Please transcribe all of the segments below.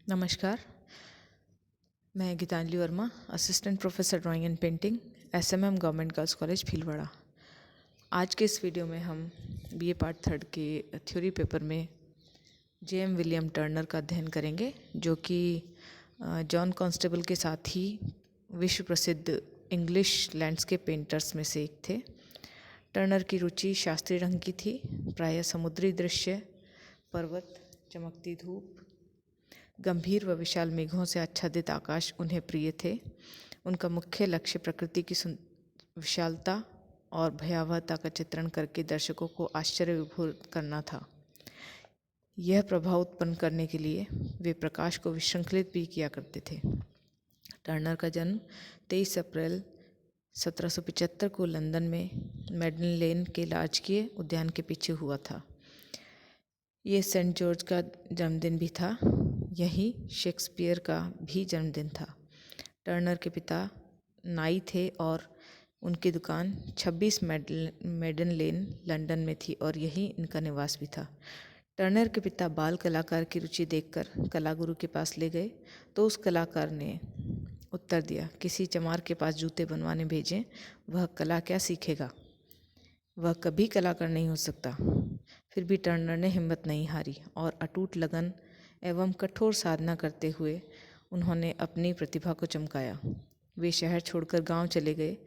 नमस्कार, मैं Geetanjali Verma, assistant professor drawing and painting, SMM government girls college Bhilwara. आज के इस वीडियो में हम बीए पार्ट थर्ड के थ्योरी पेपर में जेएम विलियम टर्नर का अध्ययन करेंगे, जो कि जॉन कॉन्स्टेबल के साथ ही विश्व प्रसिद्ध इंग्लिश लैंडस्केप पेंटर्स में से एक थे। टर्नर की रुचि शास्त्रीय रंग की थी, प्रायः समुद्री दृश्य, पर्वत, चमकती धूप, गंभीर व विशाल मेघों से आच्छादित आकाश उन्हें प्रिय थे। उनका मुख्य लक्ष्य प्रकृति की विशालता और भयावहता का चित्रण करके दर्शकों को आश्चर्य विभोर करना था। यह प्रभाव उत्पन्न करने के लिए वे प्रकाश को विशृंखलित भी किया करते थे। टर्नर का जन्म 23 अप्रैल 1775 को लंदन में मेडन लेन के राजकीय उद्यान के पीछे हुआ था। ये सेंट जॉर्ज का जन्मदिन भी था। यही शेक्सपियर का भी जन्मदिन था। टर्नर के पिता नाई थे और उनकी दुकान 26 मेडन लेन लंदन में थी और यही इनका निवास भी था। टर्नर के पिता बाल कलाकार की रुचि देखकर कला गुरु के पास ले गए तो उस कलाकार ने उत्तर दिया, किसी चमार के पास जूते बनवाने भेजें, वह कला क्या सीखेगा, वह कभी कलाकार नहीं हो सकता। फिर भी टर्नर ने हिम्मत नहीं हारी और अटूट लगन एवं कठोर साधना करते हुए उन्होंने अपनी प्रतिभा को चमकाया। वे शहर छोड़कर गांव चले गए,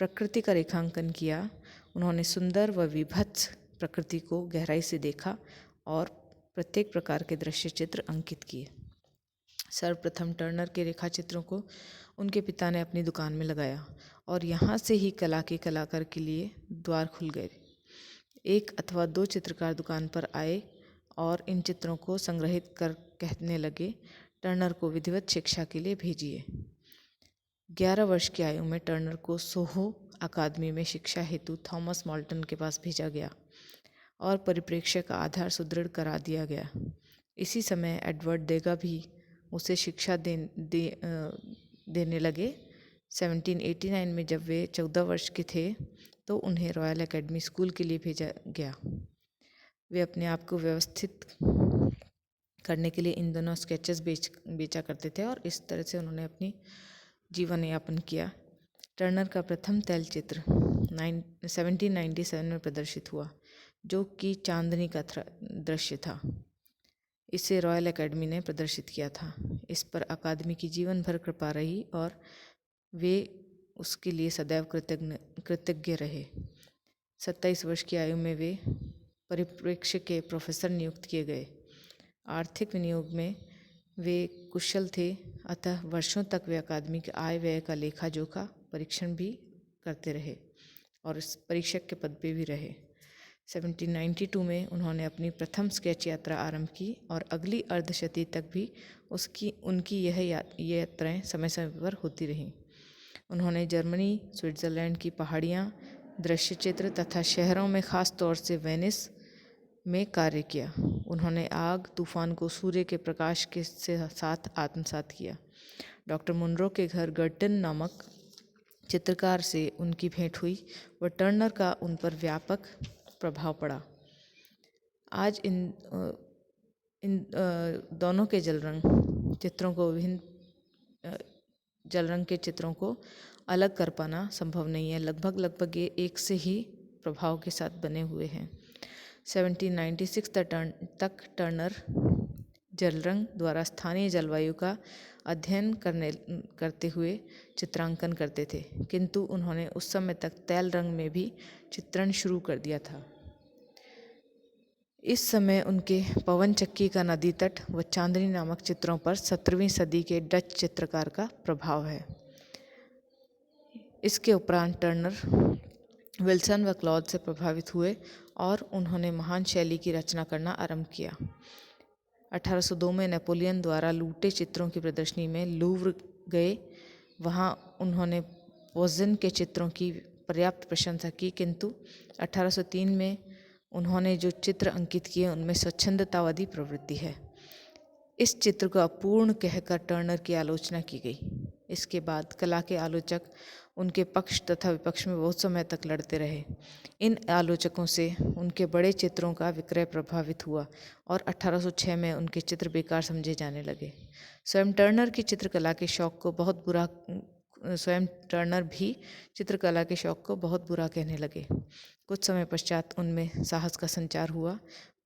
प्रकृति का रेखांकन किया। उन्होंने सुंदर व विभत्स प्रकृति को गहराई से देखा और प्रत्येक प्रकार के दृश्य चित्र अंकित किए। सर्वप्रथम टर्नर के रेखा चित्रों को उनके पिता ने अपनी दुकान में लगाया और यहाँ से ही कला के कलाकार के लिए द्वार खुल गए। एक अथवा दो चित्रकार दुकान पर आए और इन चित्रों को संग्रहित कर कहने लगे, टर्नर को विधिवत शिक्षा के लिए भेजिए। 11 वर्ष की आयु में टर्नर को सोहो अकादमी में शिक्षा हेतु थॉमस मॉल्टन के पास भेजा गया और परिप्रेक्ष्य का आधार सुदृढ़ करा दिया गया। इसी समय एडवर्ड देगा भी उसे शिक्षा देने लगे। 1789 में जब वे 14 वर्ष के थे तो उन्हें रॉयल एकेडमी स्कूल के लिए भेजा गया। वे अपने आप को व्यवस्थित करने के लिए इन दोनों स्केचेस बेचा करते थे और इस तरह से उन्होंने अपनी जीवन यापन किया। टर्नर का प्रथम तैलचित्र 1797 में प्रदर्शित हुआ, जो कि चांदनी का दृश्य था। इसे रॉयल एकेडमी ने प्रदर्शित किया था। इस पर अकादमी की जीवन भर कृपा रही और वे उसके लिए सदैव कृतज्ञ रहे। 27 वर्ष की आयु में वे परिप्रेक्ष्य के प्रोफेसर नियुक्त किए गए। आर्थिक विनियोग में वे कुशल थे, अतः वर्षों तक वे अकादमी के आय व्यय का लेखा जोखा परीक्षण भी करते रहे और इस परीक्षक के पद पे भी रहे। 1792 में उन्होंने अपनी प्रथम स्केच यात्रा आरंभ की और अगली अर्धशती तक भी उनकी यह यात्राएं समय समय पर होती रहीं। उन्होंने जर्मनी, स्विट्ज़रलैंड की पहाड़ियाँ, दृश्य चित्र तथा शहरों में खास तौर से वेनिस में कार्य किया। उन्होंने आग तूफान को सूर्य के प्रकाश के साथ आत्मसात किया। डॉक्टर मुनरो के घर गर्टन नामक चित्रकार से उनकी भेंट हुई व टर्नर का उन पर व्यापक प्रभाव पड़ा। आज इन दोनों के जल रंग के चित्रों को अलग कर पाना संभव नहीं है। लगभग ये एक से ही प्रभाव के साथ बने हुए हैं। 1796 तक टर्नर जलरंग द्वारा स्थानीय जलवायु का अध्ययन करते हुए चित्रांकन करते थे, किंतु उन्होंने उस समय तक तैल रंग में भी चित्रण शुरू कर दिया था। इस समय उनके पवन चक्की का नदी तट व चांदनी नामक चित्रों पर 17वीं सदी के डच चित्रकार का प्रभाव है। इसके उपरांत टर्नर विल्सन व क्लॉद से प्रभावित हुए और उन्होंने महान शैली की रचना करना आरंभ किया। 1802 में नेपोलियन द्वारा लूटे चित्रों की प्रदर्शनी में लूव्र गए। वहां उन्होंने पोज़न के चित्रों की पर्याप्त प्रशंसा की, किंतु 1803 में उन्होंने जो चित्र अंकित किए उनमें स्वच्छंदतावादी प्रवृत्ति है। इस चित्र को अपूर्ण कहकर टर्नर की आलोचना की गई। इसके बाद कला के आलोचक उनके पक्ष तथा विपक्ष में बहुत समय तक लड़ते रहे। इन आलोचकों से उनके बड़े चित्रों का विक्रय प्रभावित हुआ और 1806 में उनके चित्र बेकार समझे जाने लगे। स्वयं टर्नर भी चित्रकला के शौक को बहुत बुरा कहने लगे। कुछ समय पश्चात उनमें साहस का संचार हुआ।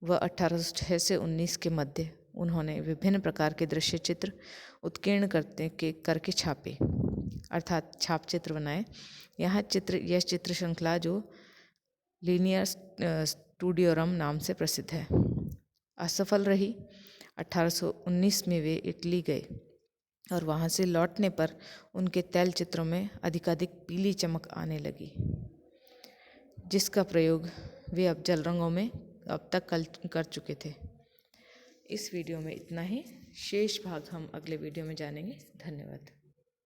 वह 1806 से 19 के मध्य उन्होंने विभिन्न प्रकार के दृश्य चित्र उत्कीर्ण करके छापे, अर्थात छाप चित्र बनाए। यह चित्र श्रृंखला जो लीनियर स्टूडियोरम नाम से प्रसिद्ध है, असफल रही। 1819 में वे इटली गए और वहाँ से लौटने पर उनके तैल चित्रों में अधिकाधिक पीली चमक आने लगी, जिसका प्रयोग वे अब जल रंगों में अब तक कर चुके थे। इस वीडियो में इतना ही, शेष भाग हम अगले वीडियो में जानेंगे। धन्यवाद।